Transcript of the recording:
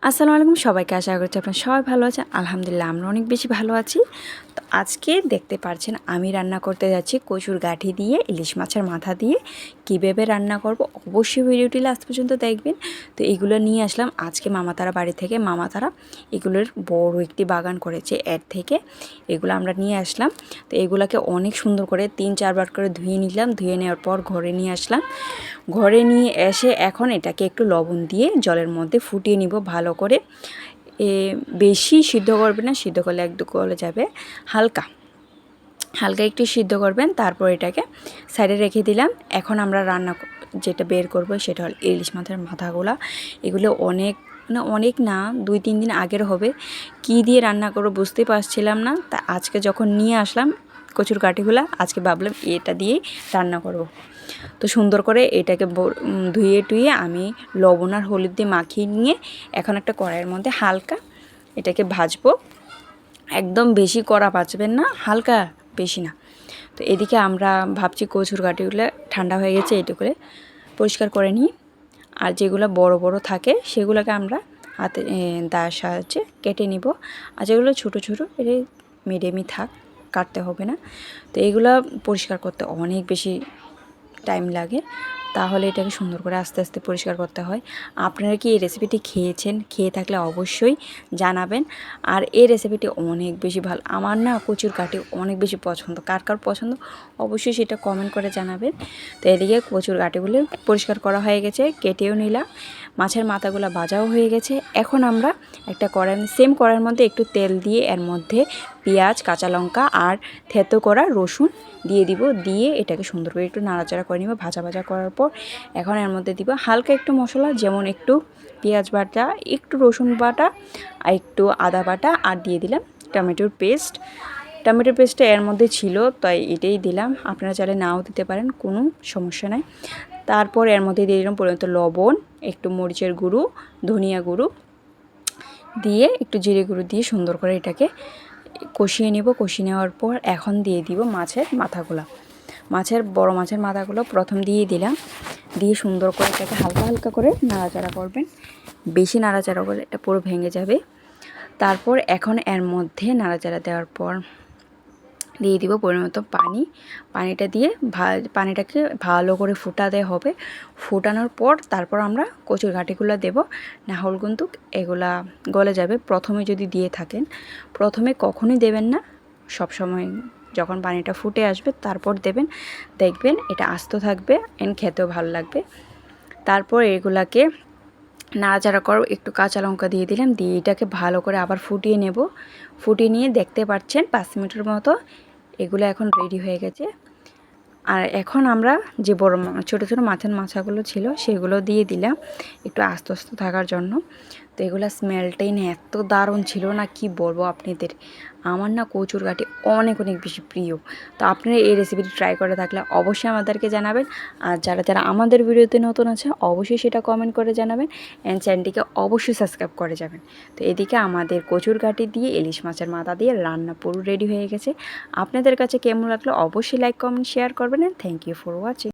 আসসালামু আলাইকুম সবাইকে, আশা করছি আপনারা সবাই ভালো আছেন। আলহামদুলিল্লাহ আমরা অনেক বেশি ভালো আছি। তো আজকে দেখতে পাচ্ছেন আমি রান্না করতে যাচ্ছি কচুর গাঁঠি দিয়ে ইলিশ মাছের মাথা দিয়ে কীভাবে রান্না করব, অবশ্যই ভিডিওটি লাস্ট পর্যন্ত দেখবেন। তো এগুলো নিয়ে আসলাম আজকে মামাতারা বাড়ি থেকে। মামাতারা এগুলোর বড় একটি বাগান করেছে, এর থেকে এগুলো আমরা নিয়ে আসলাম। তো এগুলোকে অনেক সুন্দর করে 3-4 বার করে ধুয়ে নিলাম। ধুয়ে নেওয়ার পর ঘরে নিয়ে আসলাম। ঘরে নিয়ে এসে এখন এটাকে একটু লবণ দিয়ে জলের মধ্যে ফুটিয়ে নিব ভালো করে। বেশি সিদ্ধ করবে না, সিদ্ধ করলে একটু গলে যাবে। হালকা হালকা একটু সিদ্ধ করবেন, তারপর এটাকে সাইডে রেখে দিলাম। এখন আমরা রান্না যেটা বের করব সেটা হল ইলিশ মাছের মাথাগুলা। এগুলো অনেক না 2-3 দিন আগের হবে। কি দিয়ে রান্না করব বুঝতে পারছিলাম না, তা আজকে যখন নিয়ে আসলাম কচুর কাঠিগুলা, আজকে ভাবলাম এটা দিয়েই রান্না করব। তো সুন্দর করে এটাকে ধুয়ে টুয়ে আমি লবণ আর হলুদ দিয়ে মাখিয়ে নিয়ে এখন একটা কড়াইয়ের মধ্যে হালকা এটাকে ভাজবো। একদম বেশি কড়া ভাজবেন না, হালকা, বেশি না। তো এদিকে আমরা ভাবছি কচুর কাঠিগুলো ঠান্ডা হয়ে গেছে, এটা করে পরিষ্কার করে নিই। আর যেগুলো বড় বড় থাকে সেগুলোকে আমরা হাতে দায়ের সাহায্যে কেটে নিব। আর যেগুলো ছোটো ছোটো এটা মিডিয়ামই থাক, কাটতে হবে না। তো এগুলো পরিষ্কার করতে অনেক বেশি টাইম লাগে, তাহলে এটাকে সুন্দর করে আস্তে আস্তে পরিষ্কার করতে হয়। আপনারা কি এই রেসিপিটি খেয়েছেন? খেয়ে থাকলে অবশ্যই জানাবেন। আর এই রেসিপিটি অনেক বেশি ভালো, আমার না কচুর কাঠি অনেক বেশি পছন্দ। কার কার পছন্দ অবশ্যই সেটা কমেন্ট করে জানাবেন। তো এদিকে কচুর কাঠিগুলো পরিষ্কার করা হয়ে গেছে, কেটেও নিলাম। মাছের মাথাগুলো ভাজাও হয়ে গেছে। এখন আমরা একটা সেম কড়াইয়ের মধ্যে একটু তেল দিয়ে এর মধ্যে পেঁয়াজ, কাঁচা লঙ্কা আর থেতো করা রসুন দিয়ে দিব। দিয়ে এটাকে সুন্দর করে একটু নাড়াচাড়া করে নিব। ভাজা ভাজা করার পর এখন এর মধ্যে দিব হালকা একটু মশলা, যেমন একটু পেঁয়াজ বাটা, একটু রসুন বাটা আর একটু আদা বাটা, আর দিয়ে দিলাম টমেটোর পেস্ট। টমেটোর পেস্টটা এর মধ্যে ছিল, তাই এটাই দিলাম। আপনারা চাইলে নাও দিতে পারেন, কোনো সমস্যা নাই। তারপর এর মধ্যে দিয়ে দিলাম পরিমাণ লবণ, একটু মরিচের গুঁড়ো, ধনিয়া গুঁড়ো দিয়ে একটু জিরে গুঁড়ো দিয়ে সুন্দর করে এটাকে কষিয়ে নেব। কষিয়ে নেওয়ার পর এখন দিয়ে দিব মাছের মাথাগুলো। বড় মাছের মাথাগুলো প্রথম দিয়ে দিলাম। দিয়ে সুন্দর করে এটাকে হালকা হালকা করে নাড়াচাড়া করবেন। বেশি নাড়াচাড়া করলে এটা পুরো ভেঙে যাবে। তারপর এখন এর মধ্যে নাড়াচাড়া দেওয়ার পর দিয়ে দিব পরিমাণ মতো পানি। পানিটা দিয়ে পানিটাকে ভালো করে ফুটাতে হবে। ফুটানোর পর তারপর আমরা কচুর ঘাটিগুলো দেব, না হলে কিন্তু এগুলা গলে যাবে। প্রথমে যদি দিয়ে থাকেন, প্রথমে কখনোই দেবেন না, সবসময় যখন পানিটা ফুটে আসবে তারপর দেবেন। দেখবেন এটা আস্ত থাকবে, খেতেও ভালো লাগবে। তারপর এগুলাকে নাড়াচাড়া করো, একটু কাঁচা লঙ্কা দিয়ে দিলাম। দিয়ে এটাকে ভালো করে আবার ফুটিয়ে নেব। ফুটিয়ে নিয়ে দেখতে পাচ্ছেন 5 মিনিটের মতো এগুলো এখন রেডি হয়ে গেছে। আর এখন আমরা যে বড় ছোটো ছোটো মাছের মাথাগুলো ছিল সেগুলো দিয়ে দিলাম একটু আস্তে আস্তে থাকার জন্য। তো এগুলো স্মেলটাই না এত দারুণ ছিল, না কি বলবো আপনাদের। আমার না কচুর কাঠি অনেক অনেক বেশি প্রিয়। তো আপনারা এই রেসিপিটি ট্রাই করে থাকলে অবশ্যই আমাদেরকে জানাবেন। আর যারা যারা আমাদের ভিডিওতে নতুন আছে অবশ্যই সেটা কমেন্ট করে জানাবেন, অ্যান্ড চ্যানেলটিকে অবশ্যই সাবস্ক্রাইব করে যাবেন। তো এদিকে আমাদের কচুর কাঠি দিয়ে ইলিশ মাছের মাথা দিয়ে রান্না পুরো রেডি হয়ে গেছে। আপনাদের কাছে কেমন লাগলো অবশ্যই লাইক, কমেন্ট, শেয়ার করবেন। Thank you for watching.